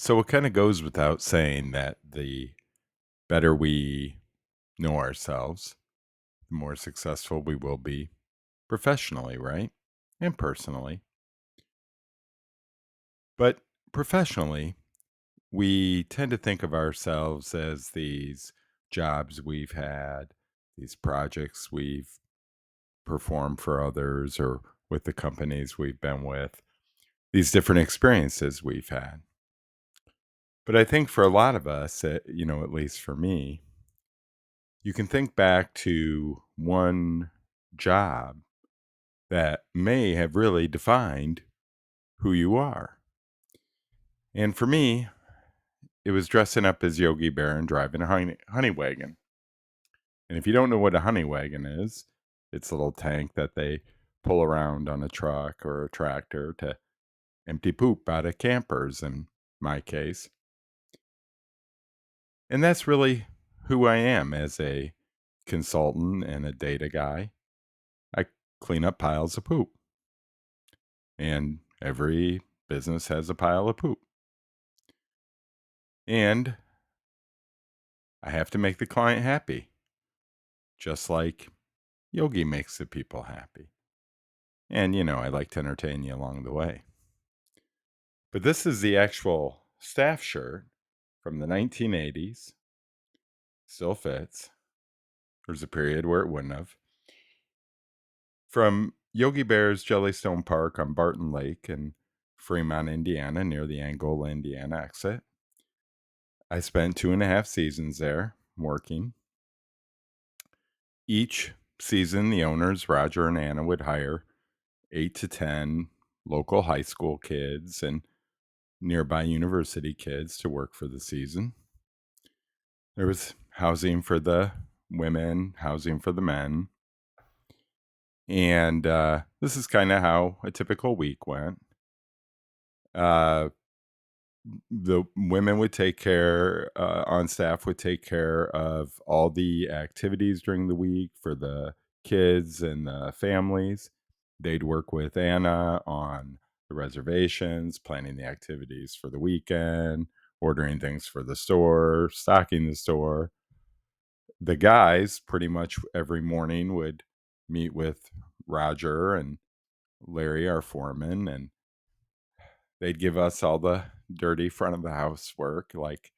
So it kind of goes without saying that the better we know ourselves, the more successful we will be professionally, right? And personally. But professionally, we tend to think of ourselves as these jobs we've had, these projects we've performed for others or with the companies we've been with, these different experiences we've had. But I think for a lot of us, at least for me, you can think back to one job that may have really defined who you are. And for me, it was dressing up as Yogi Bear and driving a honey wagon. And if you don't know what a honey wagon is, it's a little tank that they pull around on a truck or a tractor to empty poop out of campers, in my case. And that's really who I am as a consultant and a data guy. I clean up piles of poop. And every business has a pile of poop. And I have to make the client happy, just like Yogi makes the people happy. And, I like to entertain you along the way. But this is the actual staff shirt from the 1980s. Still fits. There's a period where it wouldn't have. From Yogi Bear's Jellystone Park on Barton Lake in Fremont, Indiana, near the Angola, Indiana exit. I spent 2.5 seasons there working. Each season, the owners, Roger and Anna, would hire 8 to 10 local high school kids and nearby university kids to work for the season. There was housing for the women, housing for the men. And this is kind of how a typical week went. Uh, the women would take care, on staff would take care of all the activities during the week for the kids and the families. They'd work with Anna on the reservations, planning the activities for the weekend, ordering things for the store, stocking the store. The guys pretty much every morning would meet with Roger and Larry, our foreman, and they'd give us all the dirty front of the house work, like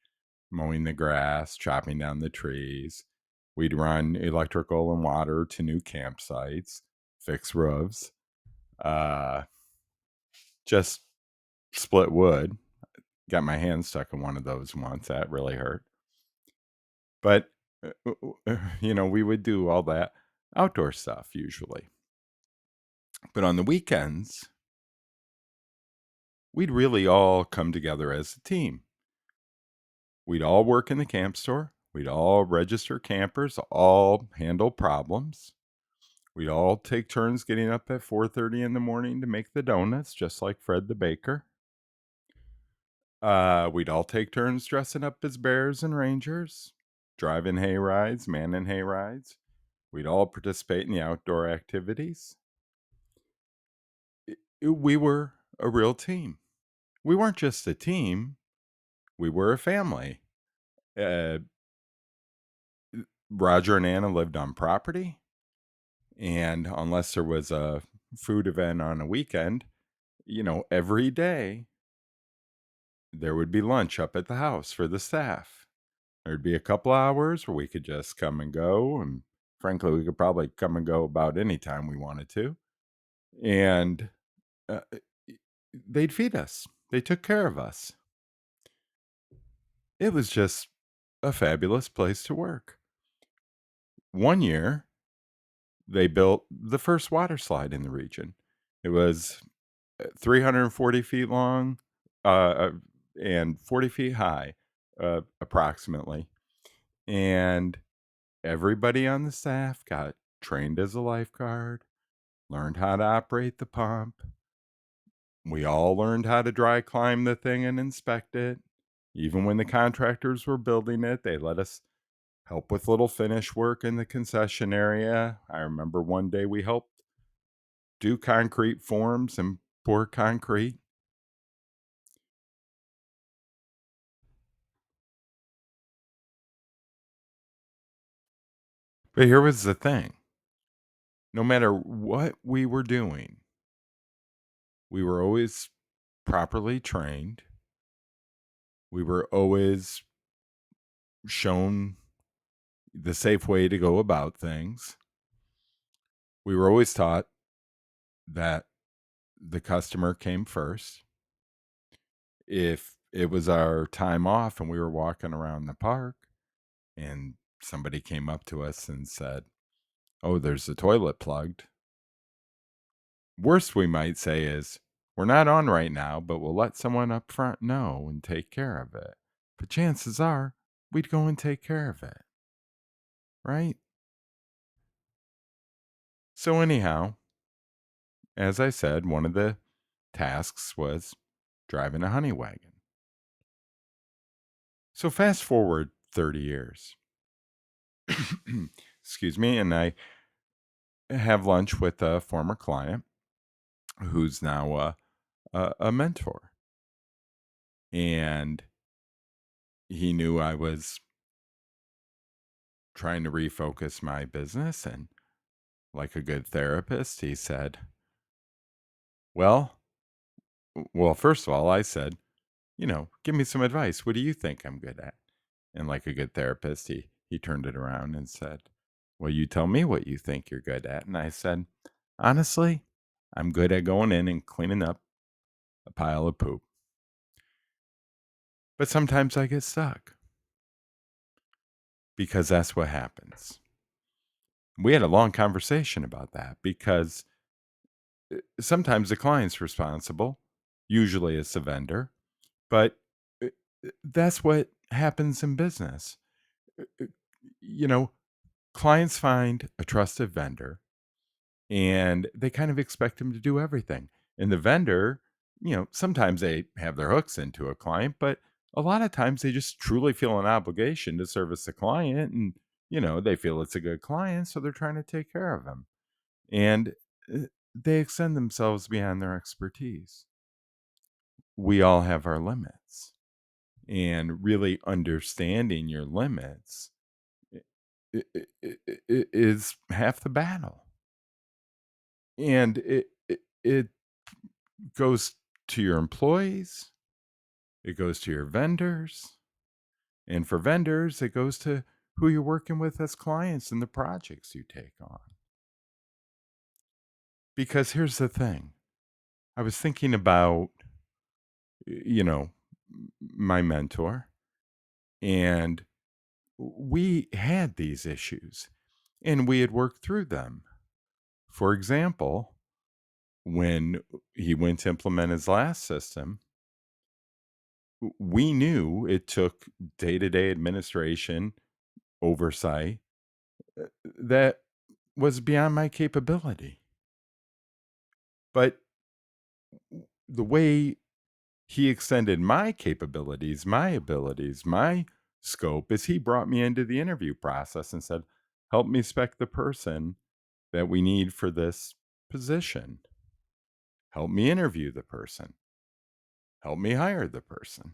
mowing the grass, chopping down the trees. We'd run electrical and water to new campsites, fix roofs, uh, just split wood. Got my hand stuck in one of those once. That really hurt. But, we would do all that outdoor stuff usually. But on the weekends, we'd really all come together as a team. We'd all work in the camp store. We'd all register campers, all handle problems. We'd all take turns getting up at 4:30 in the morning to make the donuts, just like Fred the baker. We'd all take turns dressing up as bears and rangers, driving hay rides, manning hay rides. We'd all participate in the outdoor activities. We were a real team. We weren't just a team, we were a family. Uh, Roger and Anna lived on property. And unless there was a food event on a weekend, every day there would be lunch up at the house for the staff. There'd be a couple hours where we could just come and go. And frankly, we could probably come and go about any time we wanted to. And uh, they'd feed us, they took care of us. It was just a fabulous place to work. One year, they built the first water slide in the region. It was 340 feet long, uh, and 40 feet high, approximately. And everybody on the staff got trained as a lifeguard, learned how to operate the pump. We all learned how to dry climb the thing and inspect it. Even when the contractors were building it, they let us help with little finish work in the concession area. I remember one day we helped do concrete forms and pour concrete. But here was the thing. No matter what we were doing, we were always properly trained. We were always shown the safe way to go about things. We were always taught that the customer came first. If it was our time off and we were walking around the park and somebody came up to us and said, "Oh, there's the toilet plugged." Worst we might say is, "We're not on right now, but we'll let someone up front know and take care of it." But chances are we'd go and take care of it, right? So, anyhow, as I said, one of the tasks was driving a honey wagon. So, fast forward 30 years. Excuse me. And I have lunch with a former client who's now a mentor. And he knew I was trying to refocus my business. And like a good therapist, he said, Well, first of all, I said, give me some advice. What do you think I'm good at? And like a good therapist, he turned it around and said, Well, you tell me what you think you're good at. And I said, Honestly, I'm good at going in and cleaning up a pile of poop. But sometimes I get stuck because that's what happens. We had a long conversation about that because sometimes the client's responsible, usually it's the vendor, but uh, that's what happens in business. Uh, uh, You know, clients find a trusted vendor and they kind of expect him to do everything. And the vendor, sometimes they have their hooks into a client, but a lot of times they just truly feel an obligation to service the client. And, they feel it's a good client. So they're trying to take care of him. And they extend themselves beyond their expertise. We all have our limits. And really understanding your limits is half the battle. And it goes to your employees, it goes to your vendors, and for vendors, it goes to who you're working with as clients and the projects you take on. Because here's the thing, I was thinking about, you know, my mentor, and we had these issues and we had worked through them. For example, when he went to implement his last system, we knew it took day to day administration oversight that was beyond my capability. But the way he extended my capabilities, my abilities, my scope is he brought me into the interview process and said, Help me spec the person that we need for this position. Help me interview the person. Help me hire the person.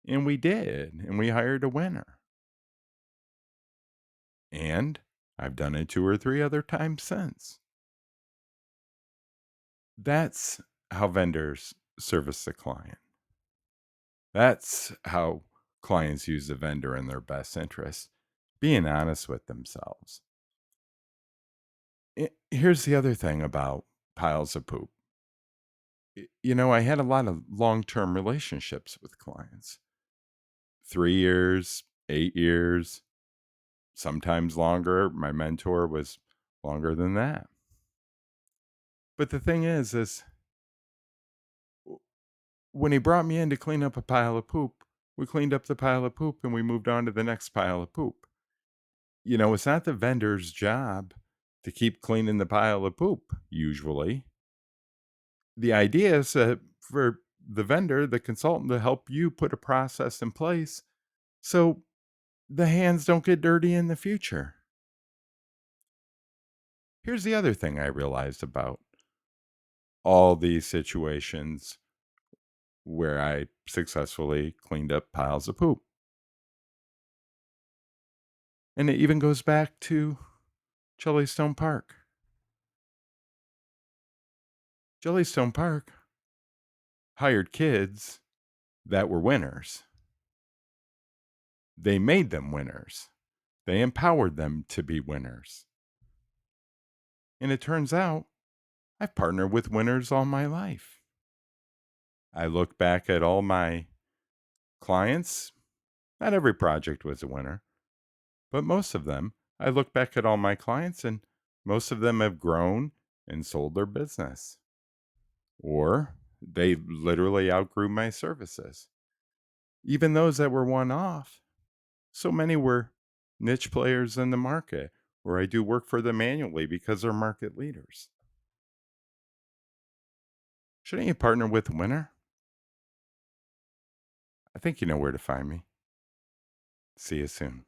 And we did. And we hired a winner. And I've done it 2 or 3 other times since. That's how vendors service the client. That's how clients use the vendor in their best interest, being honest with themselves. Here's the other thing about piles of poop. I had a lot of long term relationships with clients, 3 years, 8 years, sometimes longer. My mentor was longer than that. But the thing is when he brought me in to clean up a pile of poop, we cleaned up the pile of poop and we moved on to the next pile of poop. It's not the vendor's job to keep cleaning the pile of poop, usually. The idea is for the vendor, the consultant, to help you put a process in place so the hands don't get dirty in the future. Here's the other thing I realized about all these situations where I successfully cleaned up piles of poop. And it even goes back to Jellystone Park. Jellystone Park hired kids that were winners. They made them winners. They empowered them to be winners. And it turns out I've partnered with winners all my life. I look back at all my clients. Not every project was a winner, but most of them. I look back at all my clients, and most of them have grown and sold their business, or they literally outgrew my services. Even those that were one off, so many were niche players in the market, or I do work for them manually because they're market leaders. Shouldn't you partner with a winner? I think you know where to find me. See you soon.